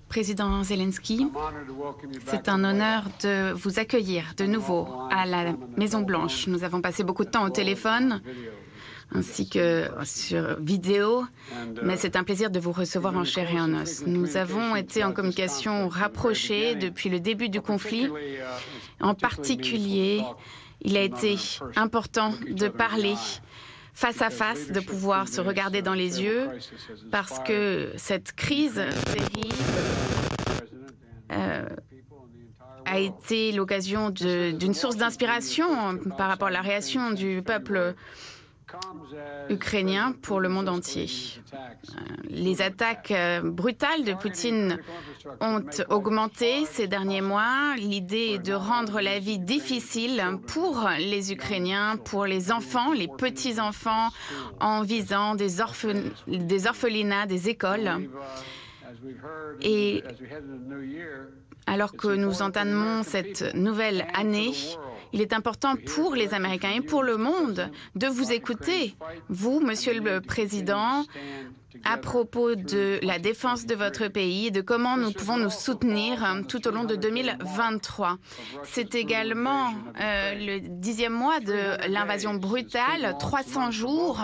Président Zelensky, c'est un honneur de vous accueillir de nouveau à la Maison-Blanche. Nous avons passé beaucoup de temps au téléphone ainsi que sur vidéo, mais c'est un plaisir de vous recevoir en chair et en os. Nous avons été en communication rapprochée depuis le début du conflit. En particulier, il a été important de parler face à face, de pouvoir se regarder dans les yeux, parce que cette crise terrible a été l'occasion d'une source d'inspiration par rapport à la réaction du peuple ukrainien pour le monde entier. Les attaques brutales de Poutine ont augmenté ces derniers mois. L'idée est de rendre la vie difficile pour les Ukrainiens, pour les enfants, les petits-enfants, en visant des orphelinats, des écoles. Et alors que nous entamons cette nouvelle année, il est important pour les Américains et pour le monde de vous écouter, vous, Monsieur le Président, à propos de la défense de votre pays et de comment nous pouvons nous soutenir tout au long de 2023. C'est également le 10e mois de l'invasion brutale, 300 jours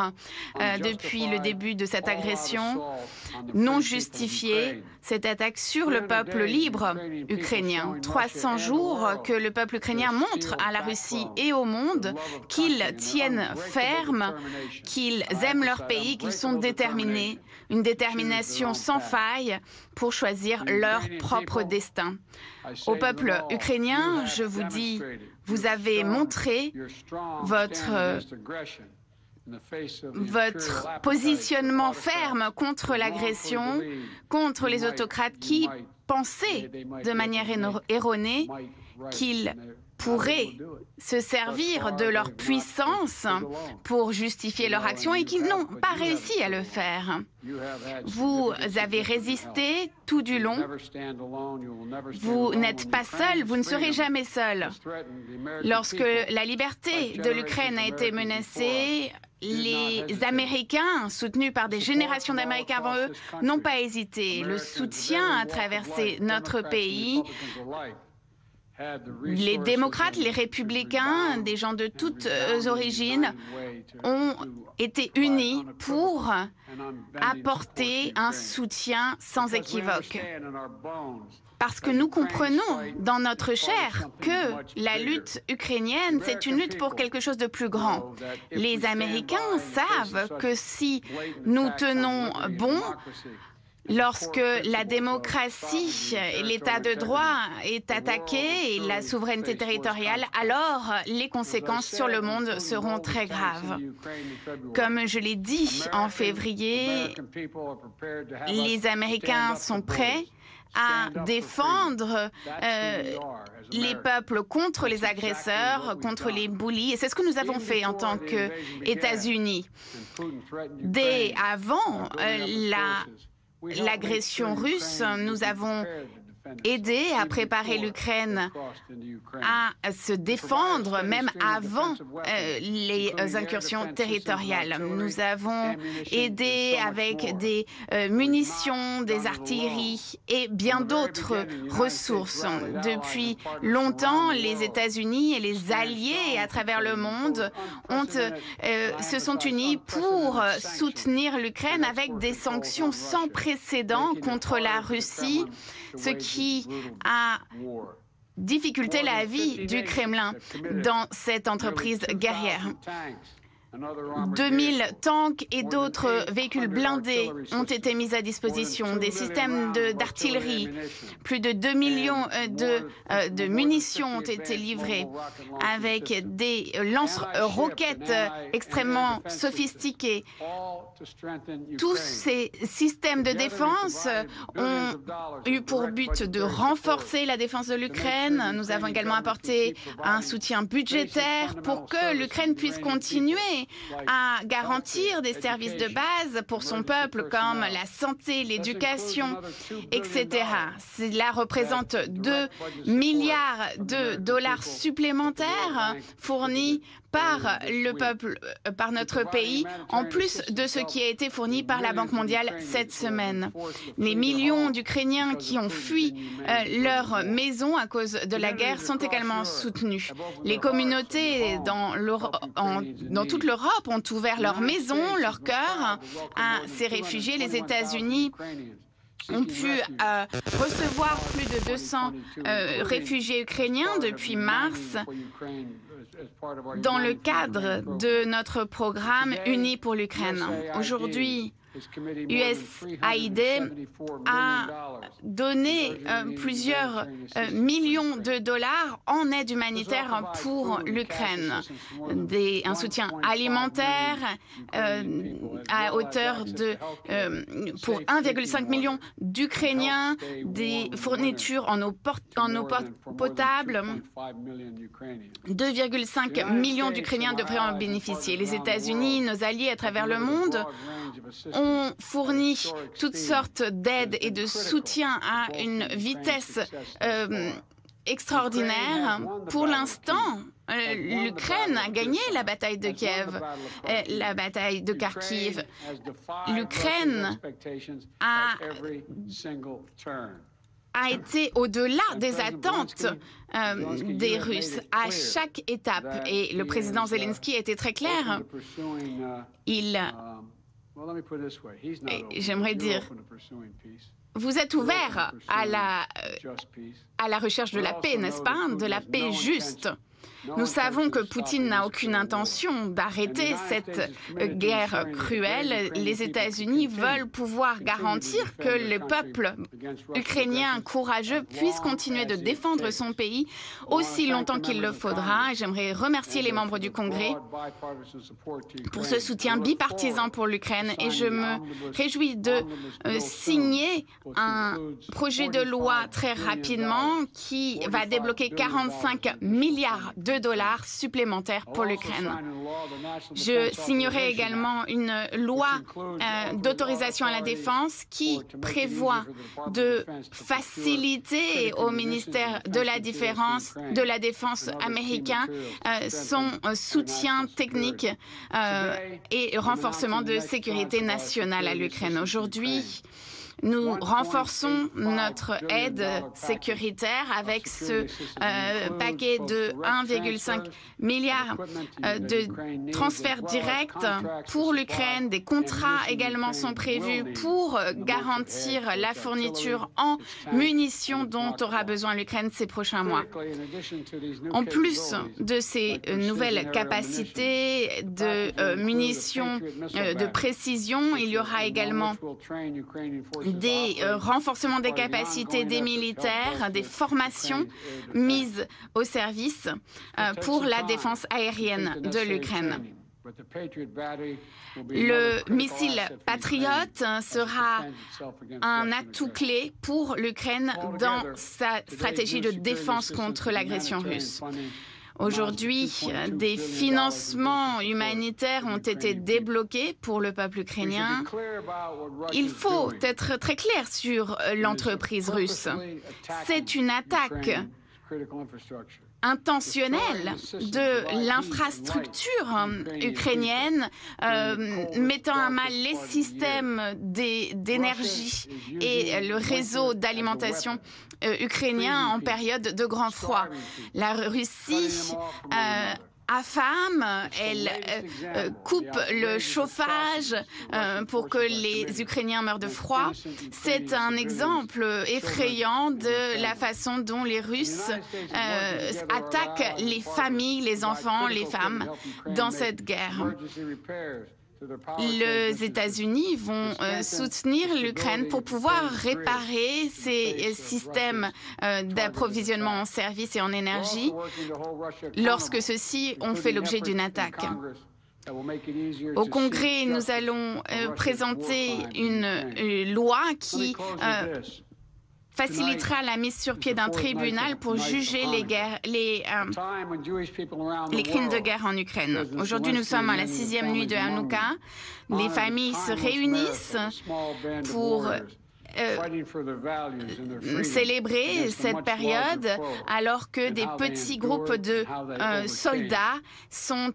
depuis le début de cette agression non justifiée, cette attaque sur le peuple libre ukrainien. 300 jours que le peuple ukrainien montre à la Russie et au monde qu'ils tiennent ferme, qu'ils aiment leur pays, qu'ils sont déterminés, une détermination sans faille pour choisir leur propre destin. Au peuple ukrainien, je vous dis, vous avez montré votre positionnement ferme contre l'agression, contre les autocrates qui pensaient de manière erronée qu'ils pourraient se servir de leur puissance pour justifier leur action et qui n'ont pas réussi à le faire. Vous avez résisté tout du long. Vous n'êtes pas seul, vous ne serez jamais seul. Lorsque la liberté de l'Ukraine a été menacée, les Américains, soutenus par des générations d'Américains avant eux, n'ont pas hésité. Le soutien a traversé notre pays. Les démocrates, les républicains, des gens de toutes origines ont été unis pour apporter un soutien sans équivoque. Parce que nous comprenons dans notre chair que la lutte ukrainienne, c'est une lutte pour quelque chose de plus grand. Les Américains savent que si nous tenons bon, lorsque la démocratie et l'état de droit est attaqué et la souveraineté territoriale, alors les conséquences sur le monde seront très graves. Comme je l'ai dit en février, les Américains sont prêts à défendre les peuples contre les agresseurs, contre les bullies. Et c'est ce que nous avons fait en tant qu'États-Unis. Dès avant l'agression russe, nous avons aidé à préparer l'Ukraine à se défendre, même avant les incursions territoriales. Nous avons aidé avec des munitions, des artilleries et bien d'autres ressources. Depuis longtemps, les États-Unis et les alliés à travers le monde se sont unis pour soutenir l'Ukraine avec des sanctions sans précédent contre la Russie, ce qui a difficulté la vie du Kremlin dans cette entreprise guerrière. 2000 tanks et d'autres véhicules blindés ont été mis à disposition, des systèmes d'artillerie, plus de 2 millions de munitions ont été livrées, avec des lance-roquettes extrêmement sophistiqués. Tous ces systèmes de défense ont eu pour but de renforcer la défense de l'Ukraine. Nous avons également apporté un soutien budgétaire pour que l'Ukraine puisse continuer à garantir des services de base pour son peuple comme la santé, l'éducation, etc. Cela représente 2 milliards de dollars supplémentaires fournis par le peuple, par notre pays, en plus de ce qui a été fourni par la Banque mondiale cette semaine. Les millions d'Ukrainiens qui ont fui leur maison à cause de la guerre sont également soutenus. Les communautés dans toute l'Europe ont ouvert leurs maisons, leur cœur à ces réfugiés. Les États-Unis ont pu recevoir plus de 200 réfugiés ukrainiens depuis mars dans le cadre de notre programme Unis pour l'Ukraine. Aujourd'hui, USAID a donné plusieurs millions de dollars en aide humanitaire pour l'Ukraine. Un soutien alimentaire à hauteur de pour 1,5 million d'Ukrainiens, des fournitures en eau potable. 2,5 millions d'Ukrainiens devraient en bénéficier. Les États-Unis, nos alliés à travers le monde, ont fourni toutes sortes d'aides et de soutien à une vitesse extraordinaire. Pour l'instant, l'Ukraine a gagné la bataille de Kiev, la bataille de Kharkiv. L'Ukraine a été au-delà des attentes des Russes à chaque étape. Et le président Zelensky a été très clair. J'aimerais dire, vous êtes ouvert à la recherche de la paix, n'est-ce pas? De la paix juste. Nous savons que Poutine n'a aucune intention d'arrêter cette guerre cruelle. Les États-Unis veulent pouvoir garantir que le peuple ukrainien courageux puisse continuer de défendre son pays aussi longtemps qu'il le faudra. J'aimerais remercier les membres du Congrès pour ce soutien bipartisan pour l'Ukraine et je me réjouis de signer un projet de loi très rapidement qui va débloquer 45 milliards de dollars supplémentaires pour l'Ukraine. Je signerai également une loi d'autorisation à la défense qui prévoit de faciliter au ministère de la Défense américain son soutien technique et renforcement de sécurité nationale à l'Ukraine. Aujourd'hui, nous renforçons notre aide sécuritaire avec ce paquet de 1,5 milliard de transferts directs pour l'Ukraine. Des contrats également sont prévus pour garantir la fourniture en munitions dont aura besoin l'Ukraine ces prochains mois. En plus de ces nouvelles capacités de munitions de précision, il y aura également des renforcements des capacités des militaires, des formations mises au service pour la défense aérienne de l'Ukraine. Le missile Patriot sera un atout clé pour l'Ukraine dans sa stratégie de défense contre l'agression russe. Aujourd'hui, des financements humanitaires ont été débloqués pour le peuple ukrainien. Il faut être très clair sur l'entreprise russe. C'est une attaque intentionnelle de l'infrastructure ukrainienne, mettant à mal les systèmes d'énergie et le réseau d'alimentation ukrainien en période de grand froid. La Russie affame, elle coupe le chauffage pour que les Ukrainiens meurent de froid. C'est un exemple effrayant de la façon dont les Russes attaquent les familles, les enfants, les femmes dans cette guerre. Les États-Unis vont soutenir l'Ukraine pour pouvoir réparer ces systèmes d'approvisionnement en services et en énergie lorsque ceux-ci ont fait l'objet d'une attaque. Au Congrès, nous allons présenter une loi qui facilitera la mise sur pied d'un tribunal pour juger les crimes de guerre en Ukraine. Aujourd'hui, nous sommes à la 6e nuit de Hanouka. Les familles se réunissent pour célébrer cette période alors que des petits groupes de soldats sont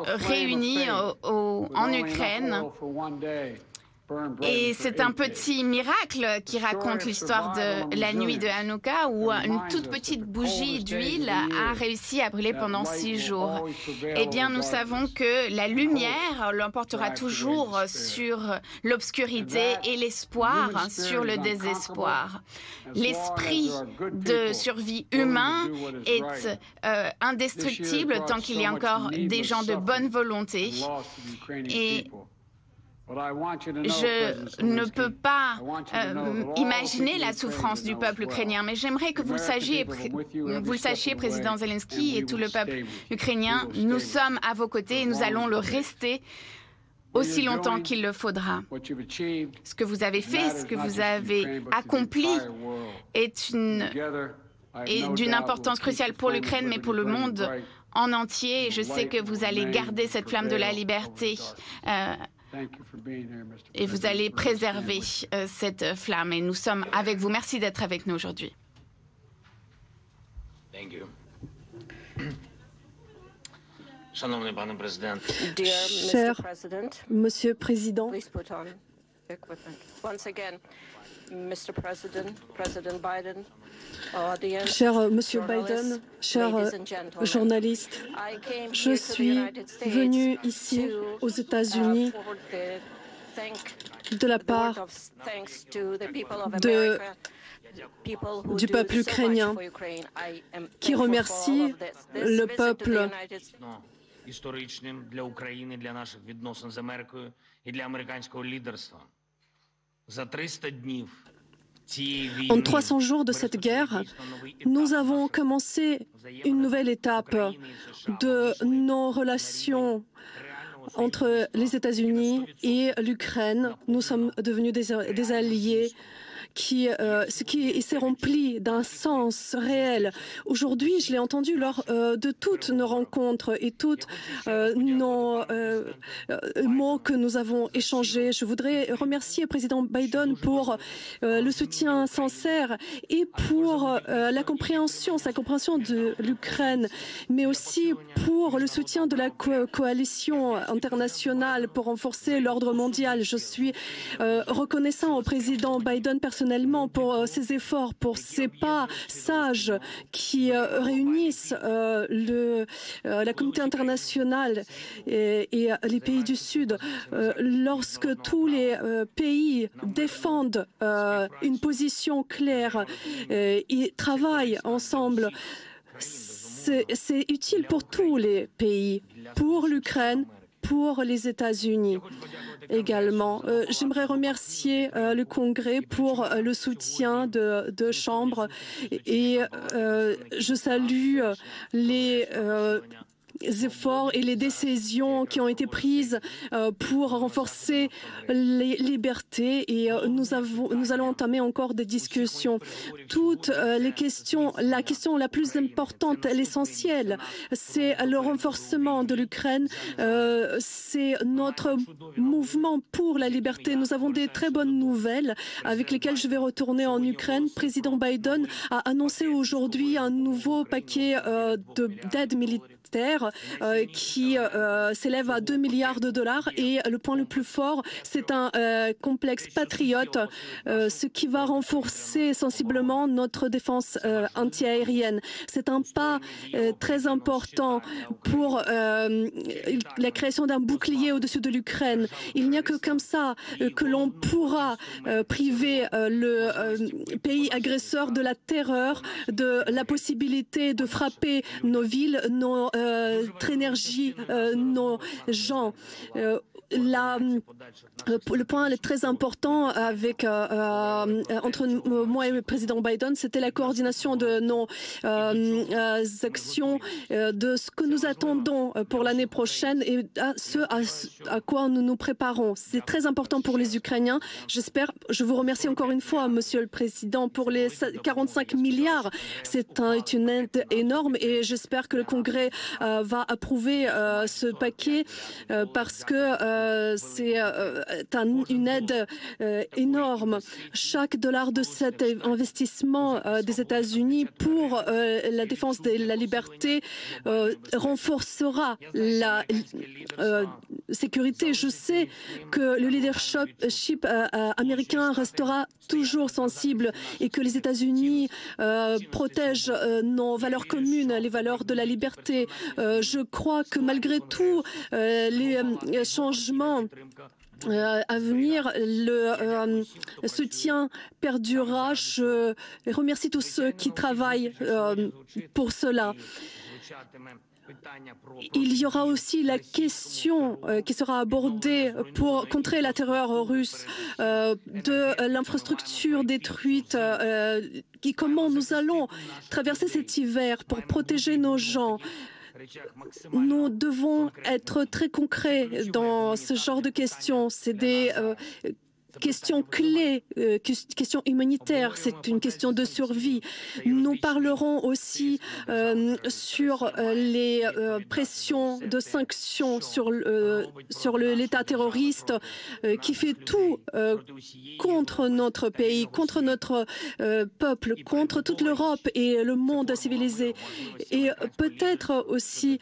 réunis en Ukraine. Et c'est un petit miracle qui raconte l'histoire de la nuit de Hanouka où une toute petite bougie d'huile a réussi à brûler pendant 6 jours. Eh bien, nous savons que la lumière l'emportera toujours sur l'obscurité et l'espoir sur le désespoir. L'esprit de survie humain est indestructible tant qu'il y a encore des gens de bonne volonté. Et je ne peux pas imaginer la souffrance du peuple ukrainien, mais j'aimerais que vous le sachiez, Président Zelensky et tout le peuple ukrainien, nous sommes à vos côtés et nous allons le rester aussi longtemps qu'il le faudra. Ce que vous avez fait, ce que vous avez accompli est d'une importance cruciale pour l'Ukraine, mais pour le monde en entier. Et je sais que vous allez garder cette flamme de la liberté et vous allez préserver cette flamme. Et nous sommes avec vous. Merci d'être avec nous aujourd'hui. Cher Monsieur le Président, cher Monsieur Biden, chers journalistes, je suis venu ici aux États-Unis de la part du peuple ukrainien qui remercie le peuple En 300 jours de cette guerre, nous avons commencé une nouvelle étape de nos relations entre les États-Unis et l'Ukraine. Nous sommes devenus des alliés ce qui s'est rempli d'un sens réel. Aujourd'hui, je l'ai entendu lors de toutes nos rencontres et tous nos mots que nous avons échangés. Je voudrais remercier le président Biden pour le soutien sincère et pour sa compréhension de l'Ukraine, mais aussi pour le soutien de la coalition internationale pour renforcer l'ordre mondial. Je suis reconnaissant au président Biden personnellement pour ses efforts, pour ses pas sages qui réunissent la communauté internationale et les pays du Sud. Lorsque tous les pays défendent une position claire et travaillent ensemble, c'est utile pour tous les pays, pour l'Ukraine, pour les États-Unis également. J'aimerais remercier le Congrès pour le soutien de Chambre et je salue les efforts et les décisions qui ont été prises pour renforcer les libertés et nous allons entamer encore des discussions. Toutes les questions, la question la plus importante, l'essentiel, c'est le renforcement de l'Ukraine, c'est notre mouvement pour la liberté. Nous avons des très bonnes nouvelles avec lesquelles je vais retourner en Ukraine. Président Biden a annoncé aujourd'hui un nouveau paquet d'aide militaire qui s'élève à 2 milliards de dollars et le point le plus fort, c'est un complexe patriote, ce qui va renforcer sensiblement notre défense antiaérienne. C'est un pas très important pour la création d'un bouclier au-dessus de l'Ukraine. Il n'y a que comme ça que l'on pourra priver le pays agresseur de la terreur, de la possibilité de frapper nos villes, notre énergie, nos gens. Le point très important entre moi et le président Biden, c'était la coordination de nos actions, de ce que nous attendons pour l'année prochaine et à quoi nous nous préparons. C'est très important pour les Ukrainiens. Je vous remercie encore une fois, Monsieur le Président, pour les 45 milliards. C'est une aide énorme et j'espère que le Congrès va approuver ce paquet parce que c'est une aide énorme. Chaque dollar de cet investissement des États-Unis pour la défense de la liberté renforcera la sécurité. Je sais que le leadership américain restera toujours sensible et que les États-Unis protègent nos valeurs communes, les valeurs de la liberté. Je crois que malgré tout, les changements à venir, le soutien perdurera. Je remercie tous ceux qui travaillent pour cela. Il y aura aussi la question qui sera abordée pour contrer la terreur russe de l'infrastructure détruite, comment nous allons traverser cet hiver pour protéger nos gens. Nous devons être très concrets dans ce genre de questions. C'est des question clé, question humanitaire, c'est une question de survie. Nous parlerons aussi sur les pressions de sanctions sur l'État terroriste qui fait tout contre notre pays, contre notre peuple, contre toute l'Europe et le monde civilisé. Et peut-être aussi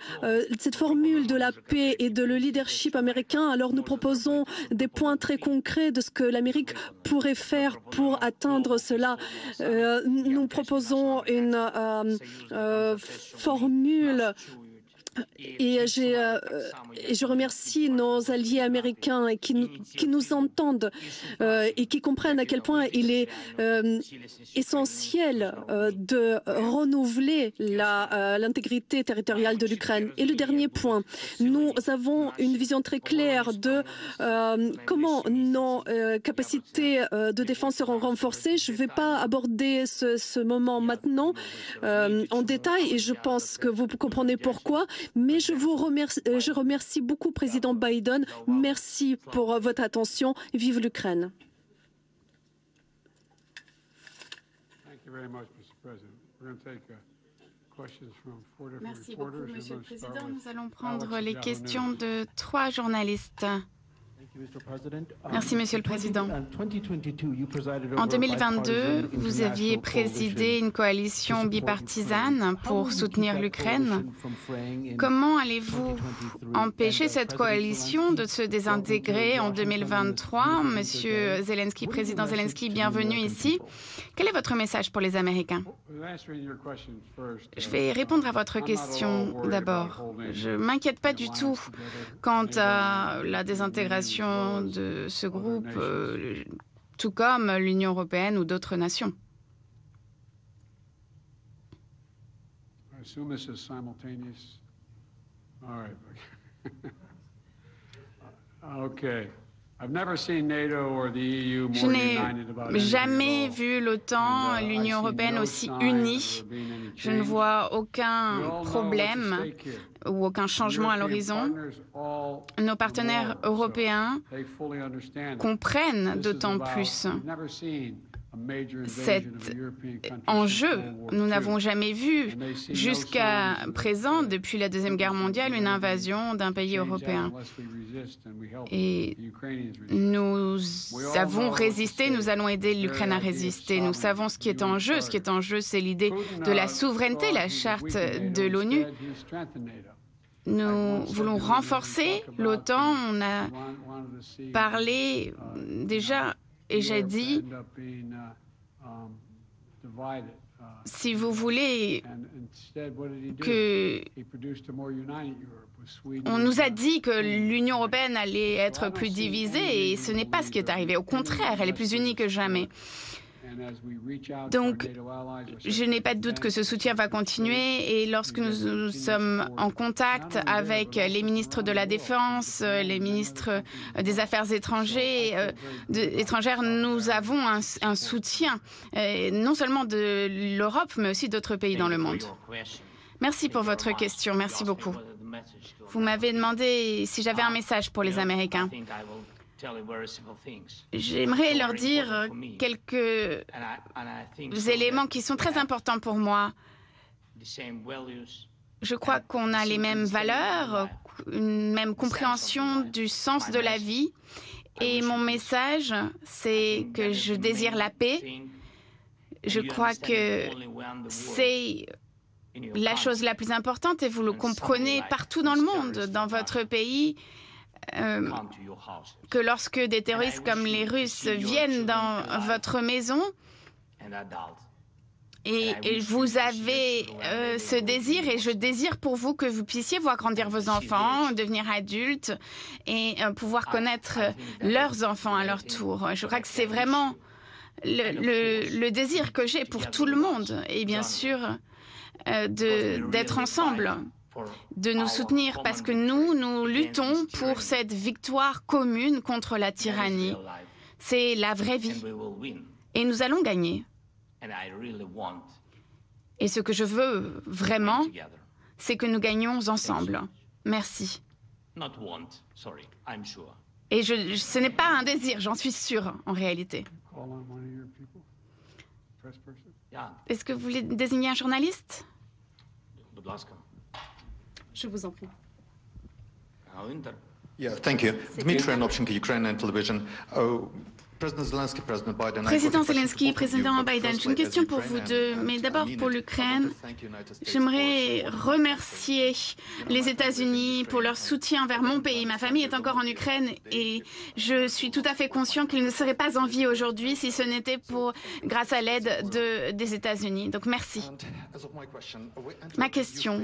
cette formule de la paix et de le leadership américain. Alors nous proposons des points très concrets de ce que l'Amérique pourrait faire pour atteindre cela. Nous proposons une formule et je remercie nos alliés américains qui nous entendent et qui comprennent à quel point il est essentiel de renouveler l'intégrité territoriale de l'Ukraine. Et le dernier point, nous avons une vision très claire de comment nos capacités de défense seront renforcées. Je ne vais pas aborder ce moment maintenant en détail et je pense que vous comprenez pourquoi. Mais je remercie beaucoup, Président Biden. Merci pour votre attention. Vive l'Ukraine. Merci beaucoup, Monsieur le Président. Nous allons prendre les questions de 3 journalistes. Merci, Monsieur le Président. En 2022, vous aviez présidé une coalition bipartisane pour soutenir l'Ukraine. Comment allez-vous empêcher cette coalition de se désintégrer en 2023? Monsieur Zelensky, président Zelensky, bienvenue ici. Quel est votre message pour les Américains? Je vais répondre à votre question d'abord. Je ne m'inquiète pas du tout quant à la désintégration de ce groupe, tout comme l'Union européenne ou d'autres nations. Je n'ai jamais vu l'OTAN, l'Union européenne aussi unie. Je ne vois aucun problème ou aucun changement à l'horizon. Nos partenaires européens comprennent d'autant plus cet enjeu. Nous n'avons jamais vu jusqu'à présent, depuis la Deuxième Guerre mondiale, une invasion d'un pays européen. Et nous avons résisté, nous allons aider l'Ukraine à résister. Nous savons ce qui est en jeu. Ce qui est en jeu, c'est l'idée de la souveraineté, la charte de l'ONU. Nous voulons renforcer l'OTAN. On a parlé déjà et j'ai dit, si vous voulez que... On nous a dit que l'Union européenne allait être plus divisée et ce n'est pas ce qui est arrivé. Au contraire, elle est plus unie que jamais. Donc, je n'ai pas de doute que ce soutien va continuer et lorsque nous sommes en contact avec les ministres de la Défense, les ministres des Affaires étrangères, nous avons un soutien, non seulement de l'Europe, mais aussi d'autres pays dans le monde. Merci pour votre question. Merci beaucoup. Vous m'avez demandé si j'avais un message pour les Américains. J'aimerais leur dire quelques éléments qui sont très importants pour moi. Je crois qu'on a les mêmes valeurs, une même compréhension du sens de la vie. Et mon message, c'est que je désire la paix. Je crois que c'est la chose la plus importante et vous le comprenez partout dans le monde, dans votre pays, que lorsque des terroristes comme les Russes viennent dans votre maison, et vous avez ce désir, et je désire pour vous que vous puissiez voir grandir vos enfants, devenir adultes et pouvoir connaître leurs enfants à leur tour. Je crois que c'est vraiment le désir que j'ai pour tout le monde. Et bien sûr, d'être ensemble, de nous soutenir, parce que nous luttons pour cette victoire commune contre la tyrannie. C'est la vraie vie. Et nous allons gagner. Et ce que je veux vraiment, c'est que nous gagnions ensemble. Merci. Et ce n'est pas un désir, j'en suis sûre, en réalité. Est-ce que vous voulez désigner un journaliste? Je vous en prie. Yeah, thank you. Dmitry Anopchenko, Ukrainian television. Président Zelensky, président Biden, j'ai une question pour vous deux, mais d'abord pour l'Ukraine. J'aimerais remercier les États-Unis pour leur soutien envers mon pays. Ma famille est encore en Ukraine et je suis tout à fait conscient qu'ils ne seraient pas en vie aujourd'hui si ce n'était grâce à l'aide des États-Unis. Donc merci. Ma question,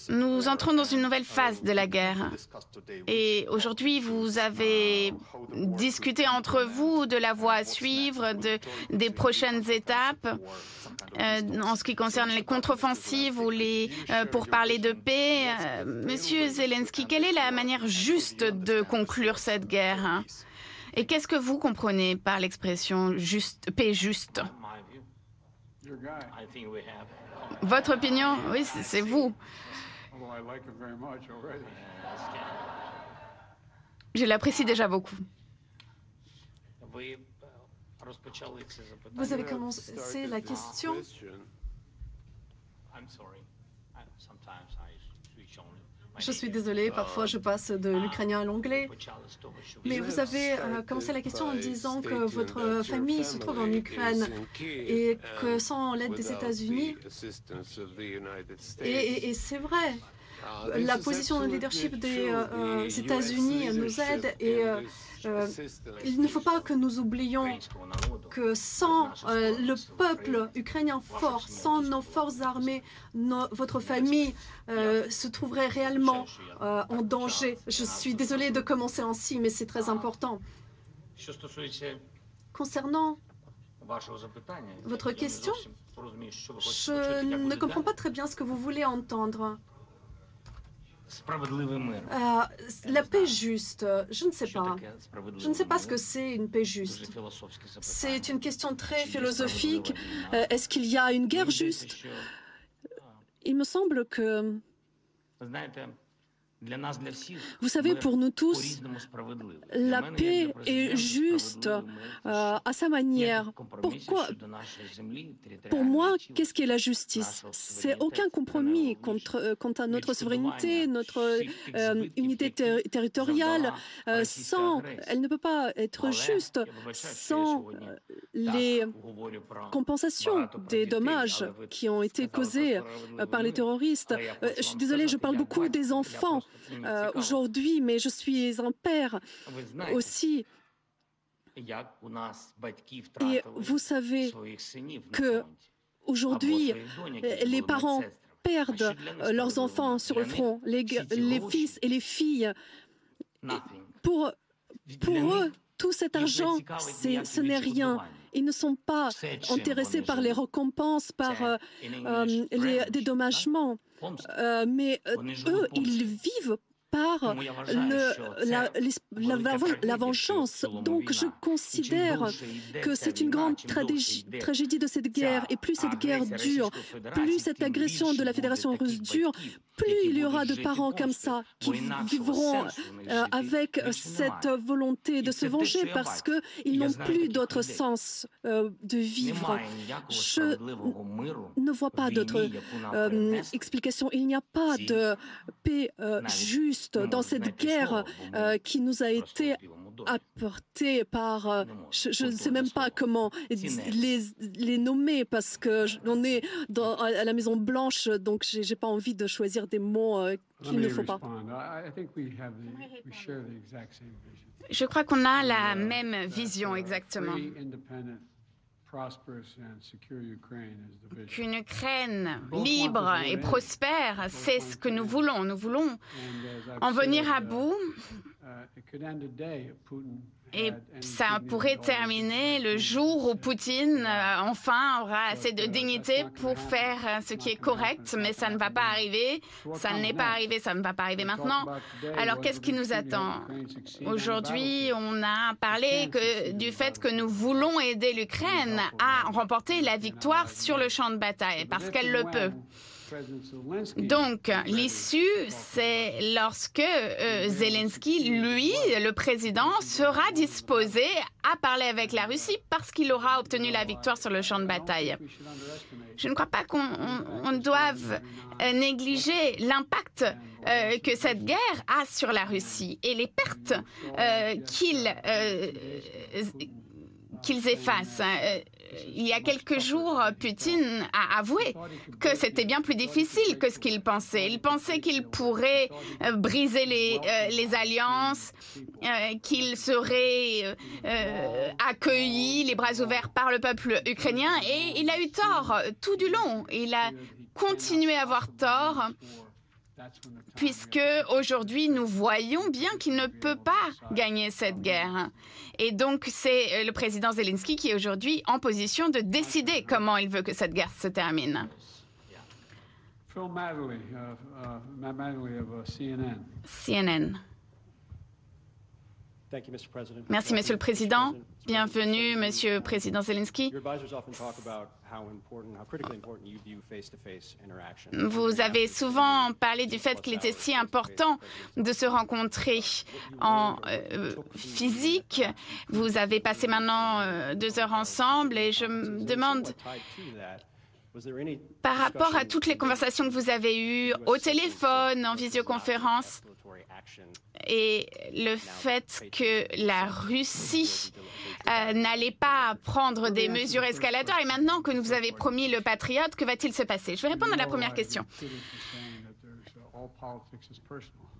nous entrons dans une nouvelle phase de la guerre et aujourd'hui vous avez discuté entre vous de la voie à suivre, des prochaines étapes en ce qui concerne les contre-offensives ou pour parler de paix. Monsieur Zelensky, quelle est la manière juste de conclure cette guerre? Et qu'est-ce que vous comprenez par l'expression paix juste? Votre opinion? Oui, c'est vous. Je l'apprécie déjà beaucoup. Vous avez commencé la question. Je suis désolée, parfois je passe de l'ukrainien à l'anglais. Mais vous avez commencé la question en disant que votre famille se trouve en Ukraine et que sans l'aide des États-Unis, et c'est vrai, la position de leadership des États-Unis nous aide et il ne faut pas que nous oublions que sans le peuple ukrainien fort, sans nos forces armées, votre famille se trouverait réellement en danger. Je suis désolée de commencer ainsi, mais c'est très important. Concernant votre question, je ne comprends pas très bien ce que vous voulez entendre. La paix juste, je ne sais pas. Je ne sais pas ce que c'est une paix juste. C'est une question très philosophique. Est-ce qu'il y a une guerre juste? Il me semble que, vous savez, pour nous tous, la paix est juste à sa manière. Pourquoi? Pour moi, qu'est-ce qu'est la justice? C'est aucun compromis quant à notre souveraineté, notre unité territoriale. Elle ne peut pas être juste sans les compensations des dommages qui ont été causés par les terroristes. Je suis désolée, je parle beaucoup des enfants aujourd'hui, mais je suis un père aussi. Et vous savez que aujourd'hui, les parents perdent leurs enfants sur le front, les fils et les filles. Pour eux, tout cet argent, ce n'est rien. Ils ne sont pas intéressés par les récompenses, par les dédommagements. Mais eux, ils vivent par la vengeance. Donc je considère que c'est une grande tragédie de cette guerre. Et plus cette guerre dure, plus cette agression de la Fédération russe dure, plus il y aura de parents comme ça qui vivront avec cette volonté de se venger parce qu'ils n'ont plus d'autre sens de vivre. Je ne vois pas d'autre explication. Il n'y a pas de paix juste dans cette guerre qui nous a été apportée par... je ne sais même pas comment les nommer parce qu'on est à la Maison Blanche, donc je n'ai pas envie de choisir des mots qu'il ne faut pas. Je crois qu'on a la même vision exactement. Qu'une Ukraine libre et prospère, c'est ce que nous voulons. Nous voulons en venir à bout. Et ça pourrait terminer le jour où Poutine, enfin, aura assez de dignité pour faire ce qui est correct, mais ça ne va pas arriver. Ça n'est pas arrivé, ça ne va pas arriver maintenant. Alors, qu'est-ce qui nous attend? Aujourd'hui, on a parlé du fait que nous voulons aider l'Ukraine à remporter la victoire sur le champ de bataille, parce qu'elle le peut. Donc, l'issue, c'est lorsque Zelensky, lui, le président, sera disposé à parler avec la Russie parce qu'il aura obtenu la victoire sur le champ de bataille. Je ne crois pas qu'on doive négliger l'impact que cette guerre a sur la Russie et les pertes qu'ils effacent. Il y a quelques jours, Poutine a avoué que c'était bien plus difficile que ce qu'il pensait. Il pensait qu'il pourrait briser les alliances, qu'il serait accueilli les bras ouverts par le peuple ukrainien. Et il a eu tort tout du long. Il a continué à avoir tort puisque aujourd'hui nous voyons bien qu'il ne peut pas gagner cette guerre. Et donc c'est le président Zelensky qui est aujourd'hui en position de décider comment il veut que cette guerre se termine. CNN. Merci, Monsieur le Président. Bienvenue, Monsieur le Président Zelensky. Vous avez souvent parlé du fait qu'il était si important de se rencontrer en physique. Vous avez passé maintenant 2 heures ensemble et je me demande, par rapport à toutes les conversations que vous avez eues au téléphone, en visioconférence, et le fait que la Russie n'allait pas prendre des mesures escalatoires, et maintenant que vous avez promis le Patriot, que va-t-il se passer? Je vais répondre à la première question.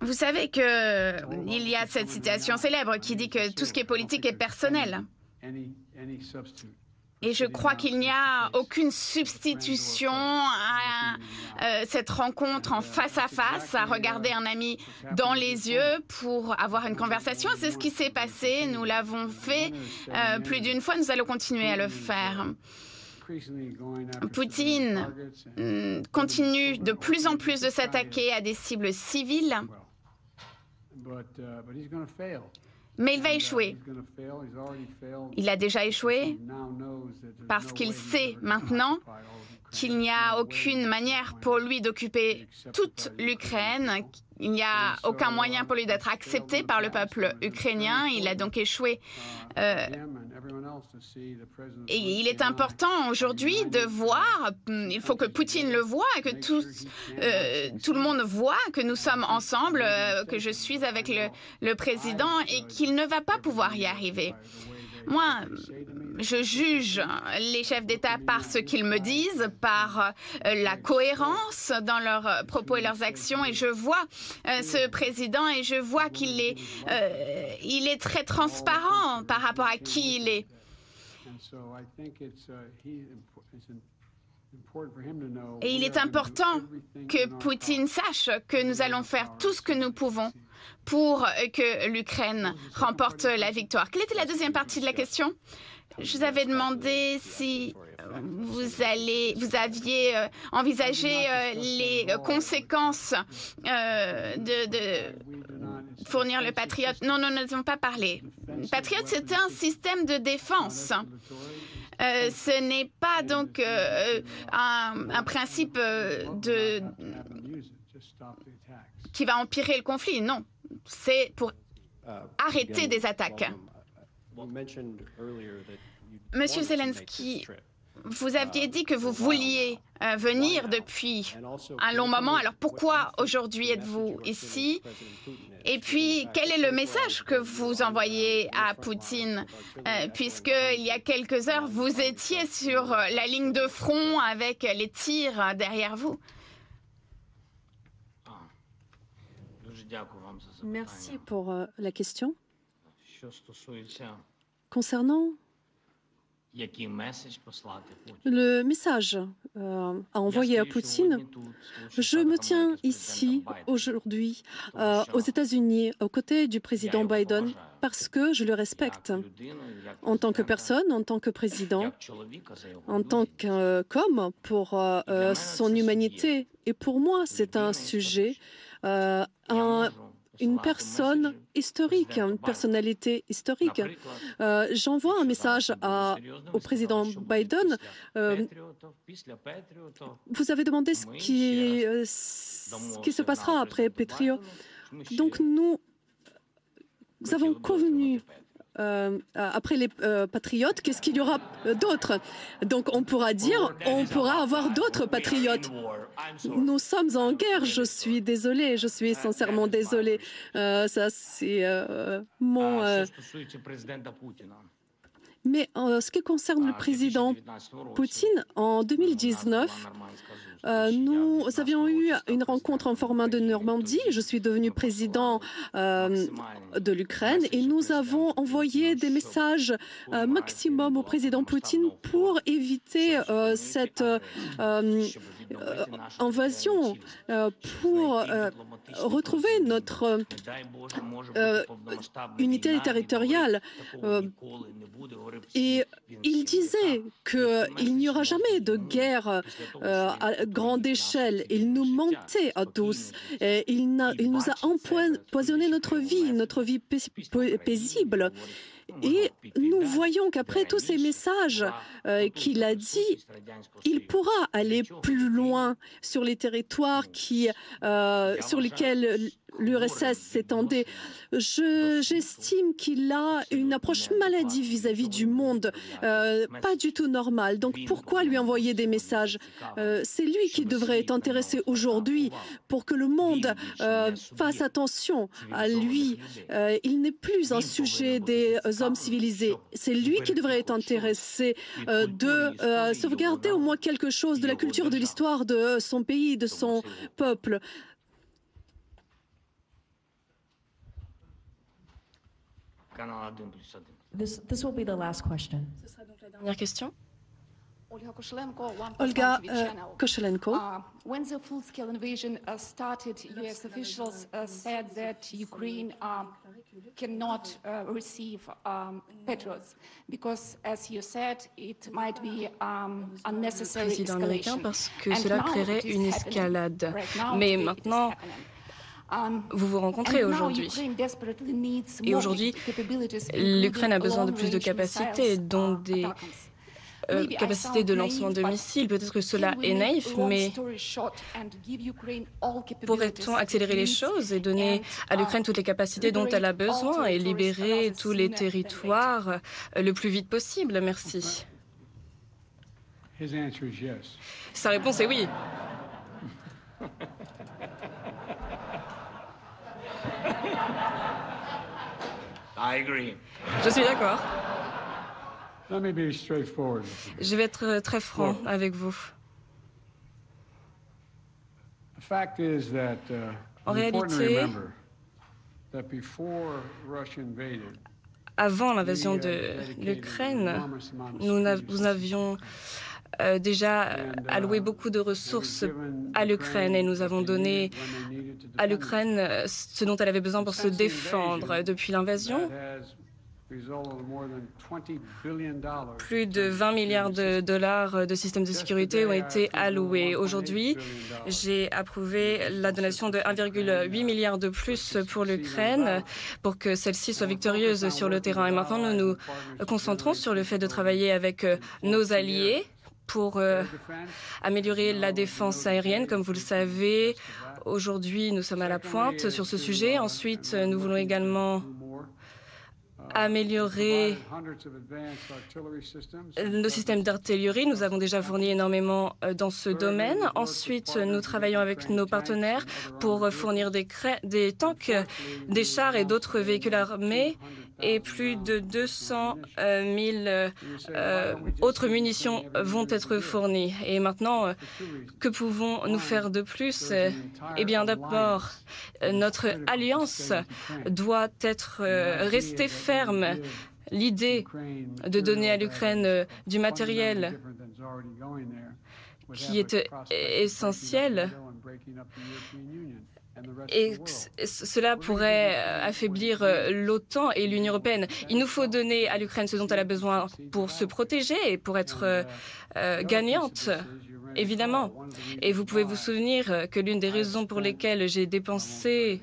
Vous savez qu'il y a cette citation célèbre qui dit que tout ce qui est politique est personnel. Et je crois qu'il n'y a aucune substitution à cette rencontre en face à face, à regarder un ami dans les yeux pour avoir une conversation. C'est ce qui s'est passé. Nous l'avons fait plus d'une fois. Nous allons continuer à le faire. Poutine continue de plus en plus de s'attaquer à des cibles civiles. Mais il va échouer. Il a déjà échoué parce qu'il sait maintenant qu'il n'y a aucune manière pour lui d'occuper toute l'Ukraine. Il n'y a aucun moyen pour lui d'être accepté par le peuple ukrainien. Il a donc échoué. Et il est important aujourd'hui de voir, il faut que Poutine le voie, que tout le monde voit que nous sommes ensemble, que je suis avec le président et qu'il ne va pas pouvoir y arriver. Moi, je juge les chefs d'État par ce qu'ils me disent, par la cohérence dans leurs propos et leurs actions. Et je vois ce président et je vois qu'il est, il est très transparent par rapport à qui il est. Et il est important que Poutine sache que nous allons faire tout ce que nous pouvons pour que l'Ukraine remporte la victoire. Quelle était la deuxième partie de la question? Je vous avais demandé si vous aviez envisagé les conséquences de fournir le Patriot. Non, nous n'avons pas parlé. Patriot, c'est un système de défense. Ce n'est pas donc un principe qui va empirer le conflit. Non, c'est pour arrêter des attaques. Monsieur Zelensky, vous aviez dit que vous vouliez venir depuis un long moment. Alors pourquoi aujourd'hui êtes-vous ici? Et puis, quel est le message que vous envoyez à Poutine? Puisqu'il y a quelques heures, vous étiez sur la ligne de front avec les tirs derrière vous. Merci pour la question. Concernant le message à envoyer à Poutine, je me tiens ici aujourd'hui aux États-Unis aux côtés du président Biden parce que je le respecte en tant que personne, en tant que président, en tant qu'homme pour son humanité. Et pour moi, c'est un sujet, une personne historique, une personnalité historique. J'envoie un message au président Biden. Vous avez demandé ce qui se passera après Patriot. Donc nous avons convenu après les patriotes, qu'est-ce qu'il y aura d'autre? Donc on pourra dire, on pourra avoir d'autres patriotes. Nous sommes en guerre, je suis désolée, je suis sincèrement désolée. Ça, c'est mon... Mais en ce qui concerne le président Poutine, en 2019, nous avions eu une rencontre en format de Normandie. Je suis devenu président de l'Ukraine et nous avons envoyé des messages maximum au président Poutine pour éviter cette invasion, pour retrouver notre unité territoriale. Et il disait qu'il n'y aura jamais de guerre à grande échelle. Il nous mentait à tous. Il nous a empoisonné notre vie paisible. Et nous voyons qu'après tous ces messages qu'il a dit, il pourra aller plus loin sur les territoires sur lesquels l'URSS s'étendait. J'estime qu'il a une approche maladive vis-à-vis du monde, pas du tout normale. Donc pourquoi lui envoyer des messages? C'est lui qui devrait être intéressé aujourd'hui pour que le monde fasse attention à lui. Il n'est plus un sujet des hommes civilisés. C'est lui qui devrait être intéressé de sauvegarder au moins quelque chose de la culture, de l'histoire de son pays, de son peuple. This will be the last question. Ce sera donc la dernière question. Olga Koshelenko. When the full-scale invasion started, U.S. officials said that Ukraine cannot receive Patriots because, as you said, it might be unnecessary président américain escalation. parce que cela créerait une escalade. Mais maintenant, vous vous rencontrez aujourd'hui. Et aujourd'hui, l'Ukraine a besoin de plus de capacités, dont des capacités de lancement de missiles. Peut-être que cela est naïf, mais pourrait-on accélérer les choses et donner à l'Ukraine toutes les capacités dont elle a besoin et libérer tous les territoires le plus vite possible? Merci. Sa réponse est oui. Je suis d'accord. Je vais être très franc avec vous. En réalité, avant l'invasion de l'Ukraine, nous avions déjà alloué beaucoup de ressources à l'Ukraine et nous avons donné à l'Ukraine ce dont elle avait besoin pour se défendre. Depuis l'invasion, Plus de 20 milliards de dollars de systèmes de sécurité ont été alloués. Aujourd'hui, j'ai approuvé la donation de 1,8 milliard de plus pour l'Ukraine pour que celle-ci soit victorieuse sur le terrain. Et maintenant, nous nous concentrons sur le fait de travailler avec nos alliés pour améliorer la défense aérienne. Comme vous le savez, aujourd'hui, nous sommes à la pointe sur ce sujet. Ensuite, nous voulons également améliorer nos systèmes d'artillerie. Nous avons déjà fourni énormément dans ce domaine. Ensuite, nous travaillons avec nos partenaires pour fournir des tanks, des chars et d'autres véhicules armés et plus de 200 000 autres munitions vont être fournies. Et maintenant, que pouvons-nous faire de plus? Eh bien, d'abord, notre alliance doit être restée ferme. L'idée de donner à l'Ukraine du matériel qui est essentiel et cela pourrait affaiblir l'OTAN et l'Union européenne. Il nous faut donner à l'Ukraine ce dont elle a besoin pour se protéger et pour être gagnante, évidemment. Et vous pouvez vous souvenir que l'une des raisons pour lesquelles j'ai dépensé,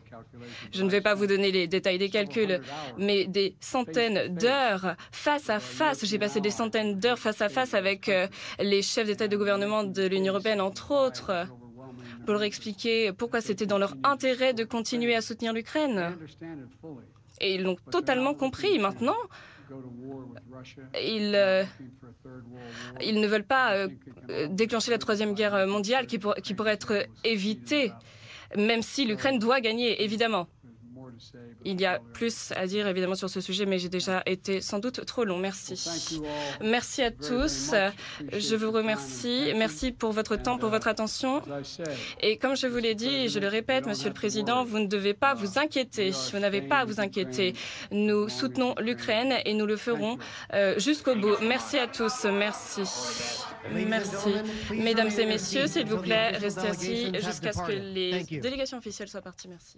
je ne vais pas vous donner les détails des calculs, mais des centaines d'heures face à face. J'ai passé des centaines d'heures face à face avec les chefs d'État et de gouvernement de l'Union européenne, entre autres, pour leur expliquer pourquoi c'était dans leur intérêt de continuer à soutenir l'Ukraine. Et ils l'ont totalement compris. Maintenant, ils ne veulent pas déclencher la Troisième Guerre mondiale qui pourrait être évitée, même si l'Ukraine doit gagner, évidemment. Il y a plus à dire, évidemment, sur ce sujet, mais j'ai déjà été sans doute trop long. Merci. Merci à tous. Je vous remercie. Merci pour votre temps, pour votre attention. Et comme je vous l'ai dit, et je le répète, Monsieur le Président, vous ne devez pas vous inquiéter. Vous n'avez pas à vous inquiéter. Nous soutenons l'Ukraine et nous le ferons jusqu'au bout. Merci à tous. Merci. Merci. Mesdames et messieurs, s'il vous plaît, restez assis jusqu'à ce que les délégations officielles soient parties. Merci.